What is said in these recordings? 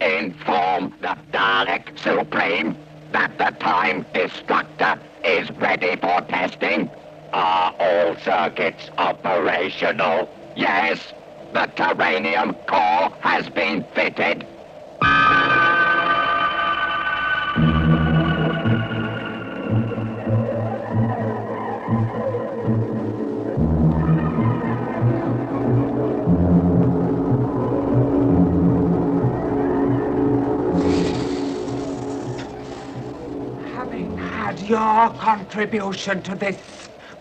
Inform the Dalek Supreme that the Time Destructor is ready for testing. Are all circuits operational? Yes, the Terranium core has been fitted. Having had your contribution to this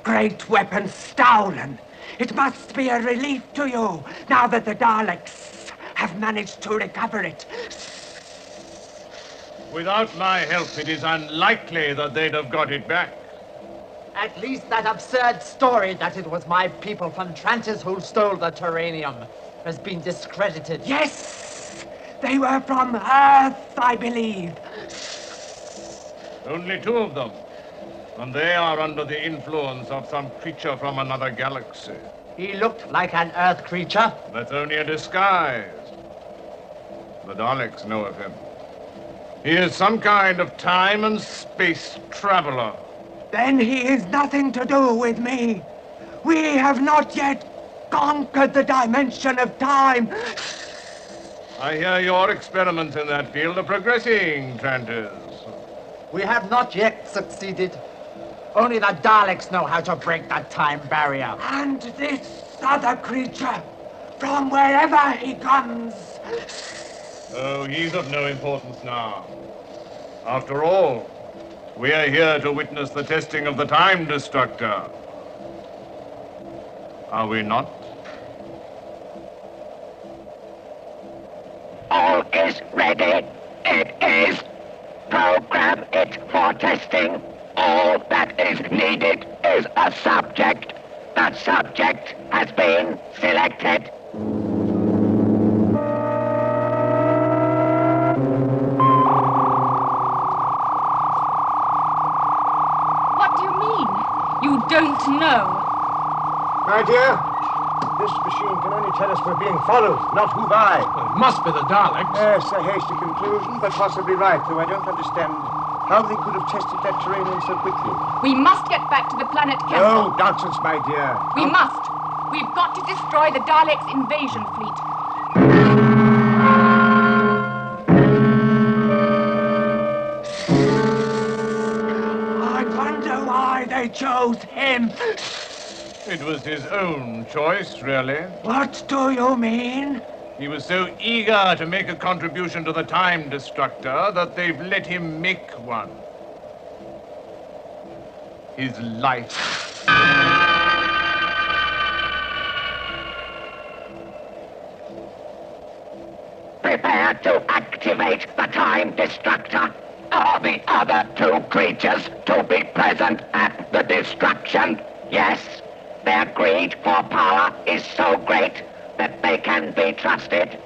great weapon stolen, it must be a relief to you now that the Daleks have managed to recover it. Without my help, it is unlikely that they'd have got it back. At least that absurd story that it was my people from Trantis who stole the Terranium has been discredited. Yes! They were from Earth, I believe. Only 2 of them. And they are under the influence of some creature from another galaxy. He looked like an Earth creature. That's only a disguise. The Daleks know of him. He is some kind of time and space traveler. Then he is nothing to do with me. We have not yet conquered the dimension of time. I hear your experiments in that field are progressing, Trantis. We have not yet succeeded. Only the Daleks know how to break that time barrier. And this other creature, from wherever he comes. Oh, he's of no importance now. After all, we are here to witness the testing of the Time Destructor. Are we not? All is ready. It is. Program it for testing. All that is needed is a subject. That subject has been selected. What do you mean? You don't know. My dear, this machine can only tell us we're being followed, not who by. Well, it must be the Daleks. Yes, a hasty conclusion, but possibly right, though I don't understand how they could have tested that terranium so quickly. We must get back to the planet Kemper. No, nonsense, my dear. We must. We've got to destroy the Daleks' invasion fleet. I wonder why they chose him. It was his own choice, really. What do you mean? He was so eager to make a contribution to the Time Destructor that they've let him make one. His life. Prepare to activate the Time Destructor. Are the other 2 creatures to be present at the destruction? Yes. Their greed for power is so great that they can be trusted.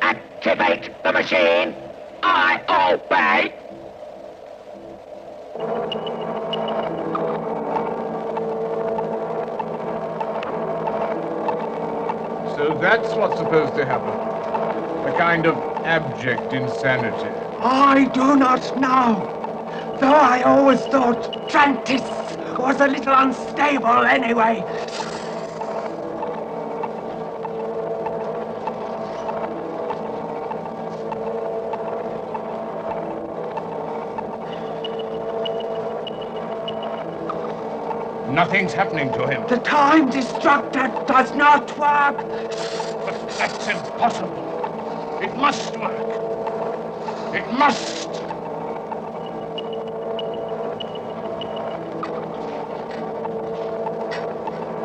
Activate the machine. I obey. So that's what's supposed to happen. A kind of abject insanity. I do not know. Though I always thought Trantis was a little unstable anyway. Nothing's happening to him. The Time Destructor does not work. But that's impossible. It must work. It must.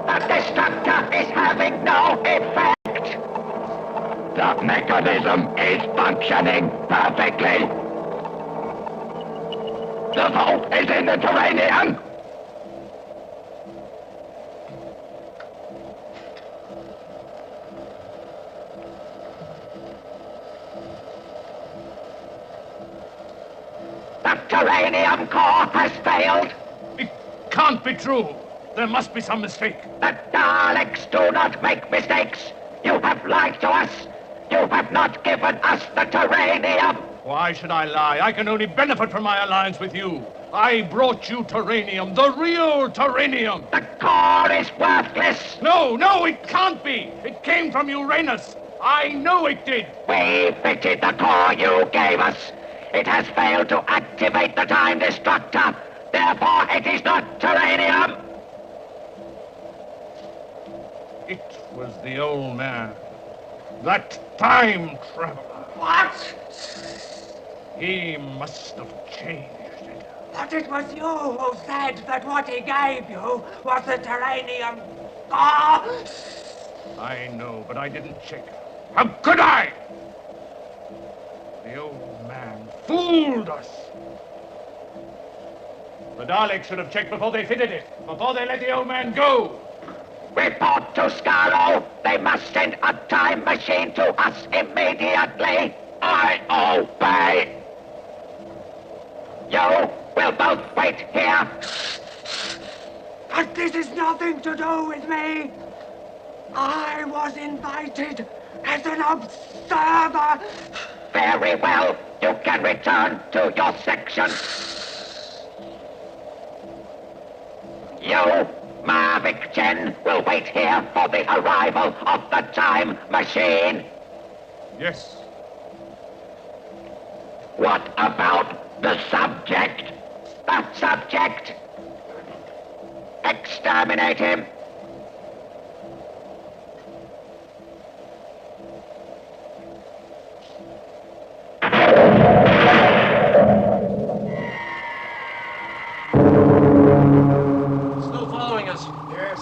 The Destructor is having no effect. The mechanism is functioning perfectly. The vault is in the Terranium. The Terranium core has failed. It can't be true. There must be some mistake. The Daleks do not make mistakes. You have lied to us. You have not given us the Terranium. Why should I lie? I can only benefit from my alliance with you. I brought you Terranium, the real Terranium. The core is worthless. No, it can't be. It came from Uranus. I know it did. We fitted the core you gave us. It has failed to activate the time destructor. Therefore, it is not Terranium. It was the old man. That time traveler. What? He must have changed it. But it was you who said that what he gave you was the Terranium. Oh! I know, but I didn't check. How could I? The old man fooled us. The Daleks should have checked before they fitted it, before they let the old man go. Report to Scarrow. They must send a time machine to us immediately. I obey. You will both wait here. But this is nothing to do with me. I was invited as an observer. Very well. You can return to your section. You, Mavic Jen, will wait here for the arrival of the time machine. Yes. What about the subject? The subject? Exterminate him. Still following us? Yes.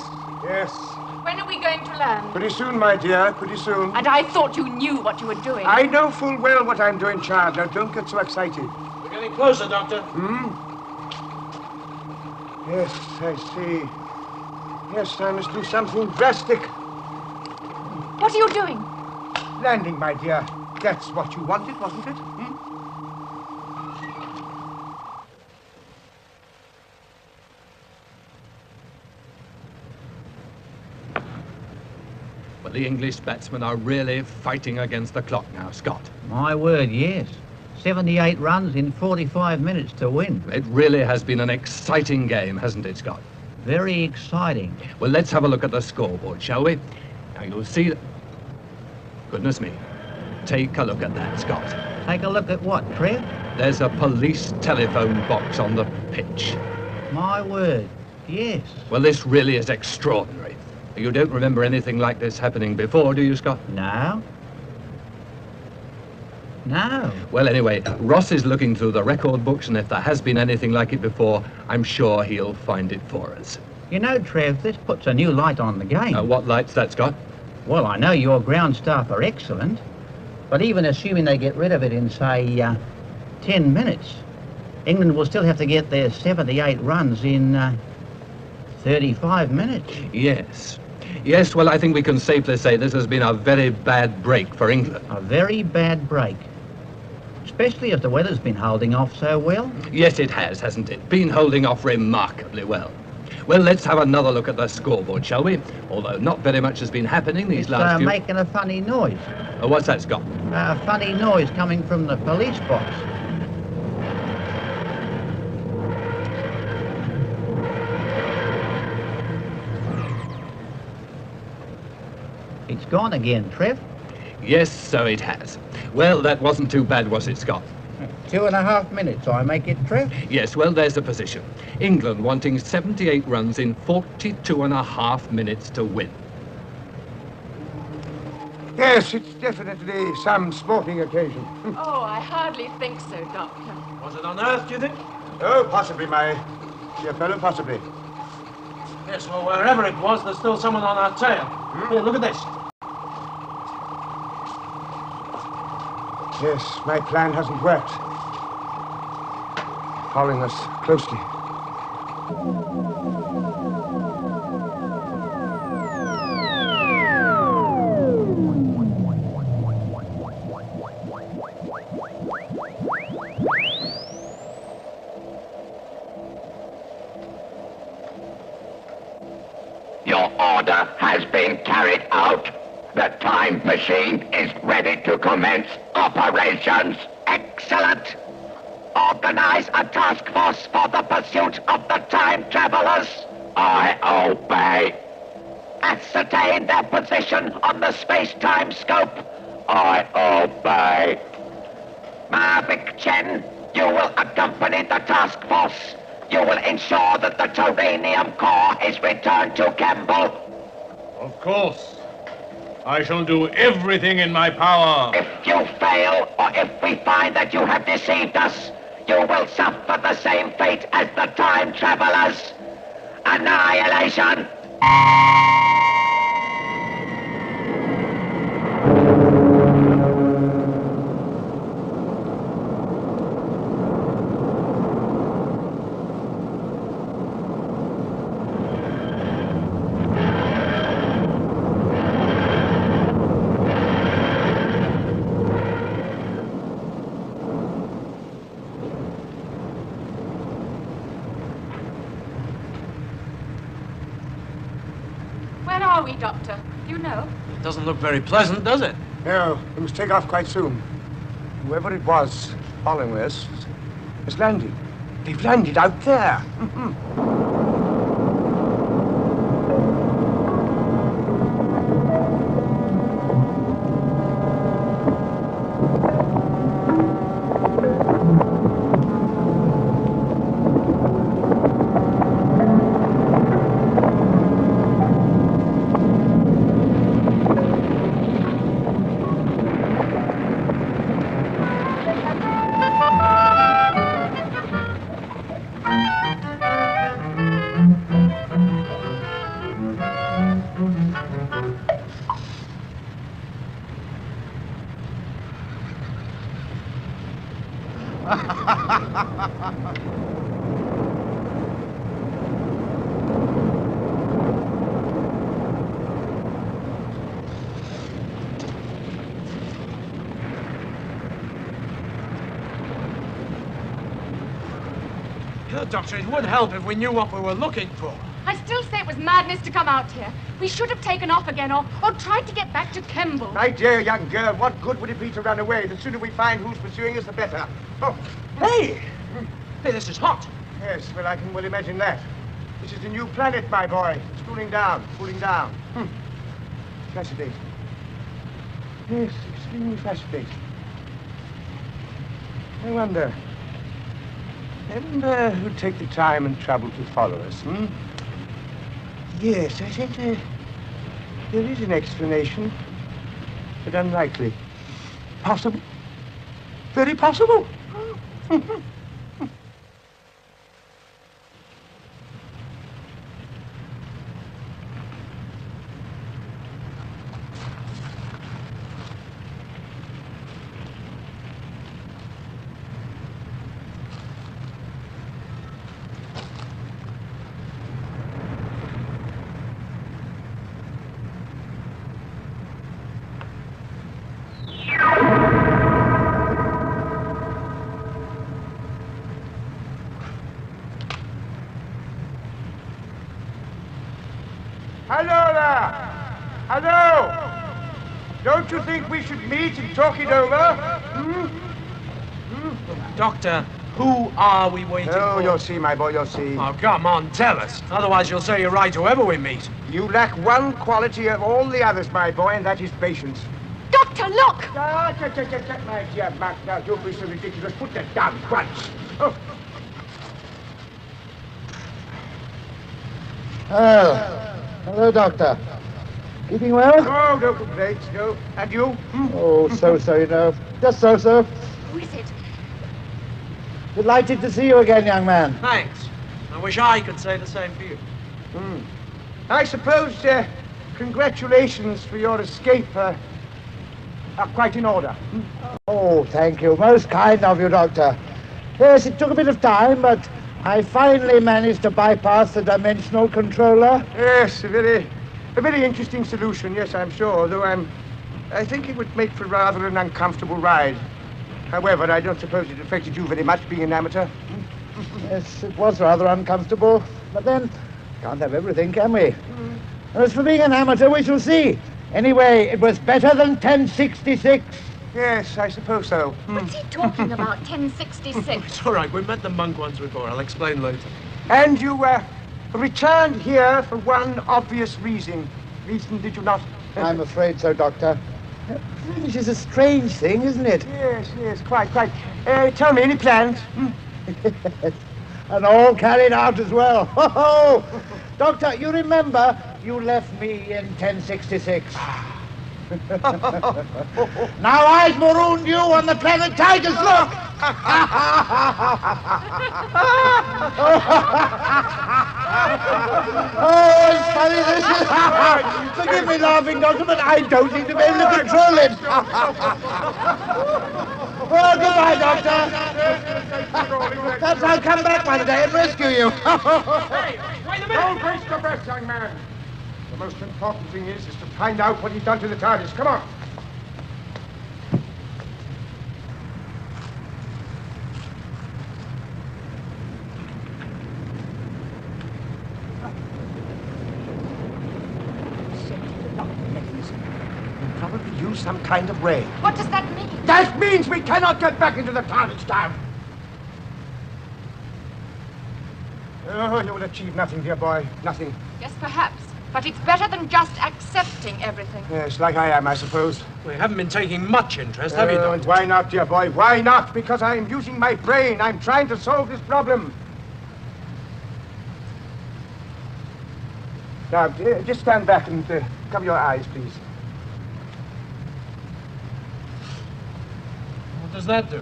When are we going to land? Pretty soon, my dear, pretty soon. And I thought you knew what you were doing. I know full well what I'm doing, child. Now, don't get so excited. We're getting closer, Doctor. Yes, I see. Yes, I must do something drastic. What are you doing? Landing, my dear. That's what you wanted, wasn't it? Well, the English batsmen are really fighting against the clock now, Scott. My word, yes. 78 runs in 45 minutes to win. It really has been an exciting game, hasn't it, Scott? Very exciting. Well, let's have a look at the scoreboard, shall we? Now, you'll see that... Goodness me. Take a look at that, Scott. Take a look at what, Trev? There's a police telephone box on the pitch. My word, yes. Well, this really is extraordinary. You don't remember anything like this happening before, do you, Scott? No. No. Well, anyway, Ross is looking through the record books, and if there has been anything like it before, I'm sure he'll find it for us. You know, Trev, this puts a new light on the game. What light's that, Scott? Well, I know your ground staff are excellent, but even assuming they get rid of it in, say, 10 minutes, England will still have to get their 78 runs in 35 minutes. Yes. Yes, well, I think we can safely say this has been a very bad break for England. A very bad break. Especially as the weather's been holding off so well. Yes, it has, hasn't it? Been holding off remarkably well. Well, let's have another look at the scoreboard, shall we? Although not very much has been happening these last few... making a funny noise. What's that, Scott? A funny noise coming from the police box. It's gone again, Trev. Yes, so it has. Well, that wasn't too bad, was it, Scott? 2.5 minutes, I make it, Trev. Yes, well, there's the position. England wanting 78 runs in 42.5 minutes to win. Yes, it's definitely some sporting occasion. Oh, I hardly think so, Doctor. Was it on Earth, do you think? Oh, possibly, my dear fellow, possibly. Yes, well, wherever it was, there's still someone on our tail. Here, look at this. Yes, my plan hasn't worked. Following us closely. Your order has been carried out. The time machine is ready to commence operations. Excellent. Organize a task force for the pursuit of the time travelers. I obey. Ascertain their position on the space-time scope. I obey. Mavic Chen, you will accompany the task force. You will ensure that the Terranium core is returned to Campbell. Of course. I shall do everything in my power. If you fail, or if we find that you have deceived us, you will suffer the same fate as the time travelers. Annihilation! Where are we, Doctor? Do you know? It doesn't look very pleasant, does it? No, we must take off quite soon. Whoever it was following us has landed. They've landed out there. Doctor, it would help if we knew what we were looking for. I still say it was madness to come out here. We should have taken off again or tried to get back to Kemble. My dear young girl, what good would it be to run away? The sooner we find who's pursuing us, the better. Oh, Hey! Hey, this is hot. yes, well, I can well imagine that. This is a new planet, my boy. It's cooling down, cooling down. Fascinating. Yes, extremely fascinating. I wonder who'd take the time and trouble to follow us, Yes, I think there is an explanation, but unlikely. Possible. Very possible. Hello there! Hello! Don't you think we should meet and talk it over? Doctor, who are we waiting Oh, for? you'll see, my boy, you'll see. Oh, come on, tell us. Otherwise you'll say you're right whoever we meet. You lack one quality of all the others, my boy, and that is patience. Doctor, look! My dear Mac, now don't be so ridiculous. Put that down at once. Oh. Hello, Doctor. Keeping well? Oh, no complaints, no. And you? Oh, so, you know. Just so. Who is it? Delighted to see you again, young man. Thanks. I wish I could say the same for you. I suppose congratulations for your escape are quite in order. Oh, thank you. Most kind of you, Doctor. Yes, it took a bit of time, but I finally managed to bypass the dimensional controller. Yes, a very interesting solution, yes, I'm sure, though I think it would make for rather an uncomfortable ride. However, I don't suppose it affected you very much, being an amateur. Yes, it was rather uncomfortable, but then, can't have everything, can we? And as for being an amateur, we shall see. Anyway, it was better than 1066. Yes, I suppose so. What's he talking about, 1066? It's all right. We met the monk once before. I'll explain later. And you returned here for one obvious reason. Did you not? I'm afraid so, Doctor. This is a strange thing, isn't it? Yes, quite. Tell me, any plans? And all carried out as well. Doctor, you remember you left me in 1066. Now I've marooned you on the planet Tigers, look! Oh, it's funny, this is... Forgive me laughing, Doctor, but I don't seem to be able to control it. Well, goodbye, Doctor. Perhaps I'll come back one day and rescue you. Hey, wait a minute! Don't waste your breath, young man. The most important thing is to find out what he's done to the TARDIS. Come on. He'll probably use some kind of ray. What does that mean? That means we cannot get back into the TARDIS town. Oh, you will achieve nothing, dear boy. Nothing. Yes, perhaps. But it's better than just accepting everything. Yes, like I am, I suppose. We haven't been taking much interest, have you, And Doctor? why not, dear boy? Why not? Because I'm using my brain. I'm trying to solve this problem. Now, just stand back and cover your eyes, please. What does that do?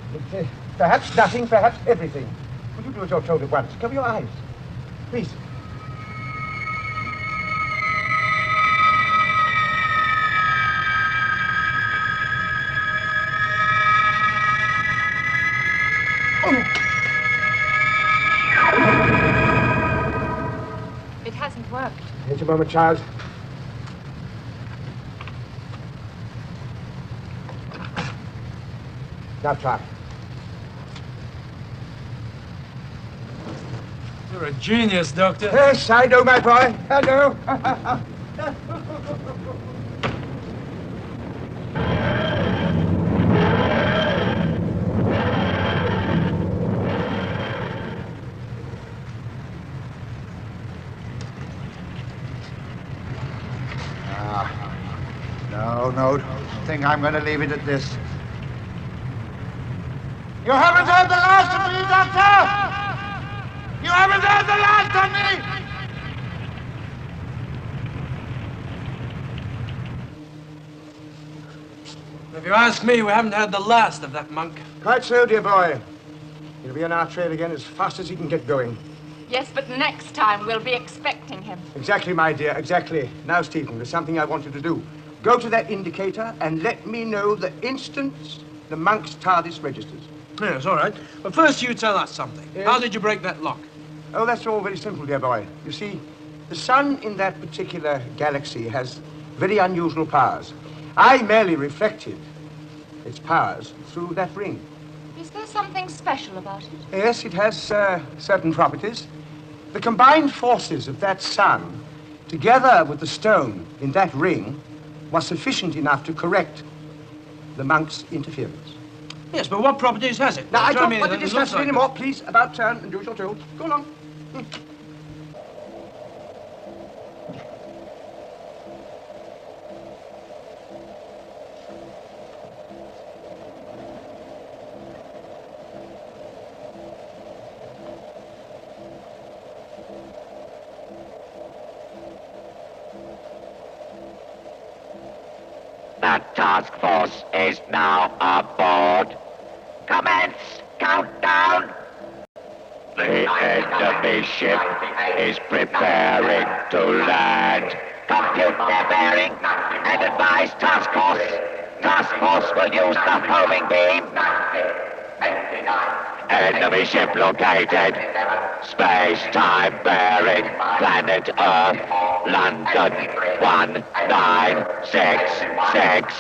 Perhaps nothing, perhaps everything. Will you do as you're told at once? Cover your eyes. Please. It hasn't worked. Wait a moment, child. Now try. You're a genius, Doctor. Yes, I know, my boy. I know. No, think I'm going to leave it at this. You haven't heard the last of me, Doctor! You haven't heard the last of me! If you ask me, we haven't had the last of that monk. Quite so, dear boy. He'll be on our trail again as fast as he can get going. Yes, but next time we'll be expecting him. Exactly, my dear, exactly. Now, Stephen, there's something I want you to do. Go to that indicator and let me know the instant the monk's TARDIS registers. Yes, all right. But first you tell us something. Yes? How did you break that lock? Oh, that's all very simple, dear boy. You see, the sun in that particular galaxy has very unusual powers. I merely reflected its powers through that ring. Is there something special about it? Yes, it has certain properties. The combined forces of that sun, together with the stone in that ring, was sufficient enough to correct the monk's interference. Yes, but what properties has it? Now, I don't mean, want to it discuss looks it like anymore. Please, about turn and do as you're told. Go along. The task force is now aboard. Commence countdown. The enemy ship is preparing to land. Compute their bearing and advise task force. Task force will use the homing beam. Enemy ship located. Space-time bearing. Planet Earth. London. 1966.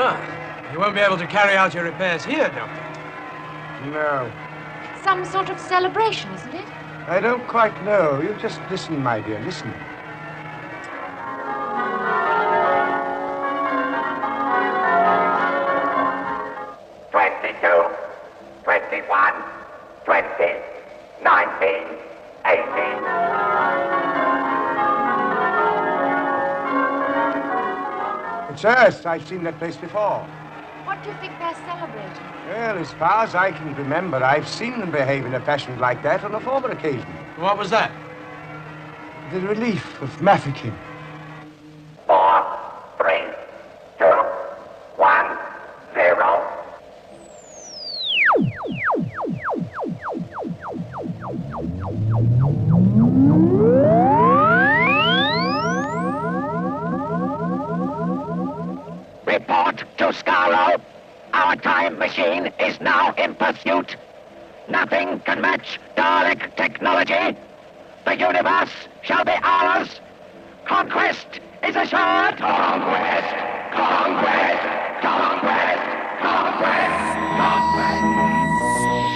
Ah, you won't be able to carry out your repairs here, Doctor. No. Some sort of celebration, isn't it? I don't quite know. You just listen, my dear, listen. It's Earth. I've seen that place before. What do you think they're celebrating? Well, as far as I can remember, I've seen them behave in a fashion like that on a former occasion. What was that? The relief of Mafeking. 4, 3, 2, 1, 0. Report to Scarrow. Our time machine is now in pursuit. Nothing can match Dalek technology. The universe shall be ours. Conquest is assured. Conquest! Conquest! Conquest! Conquest! Conquest!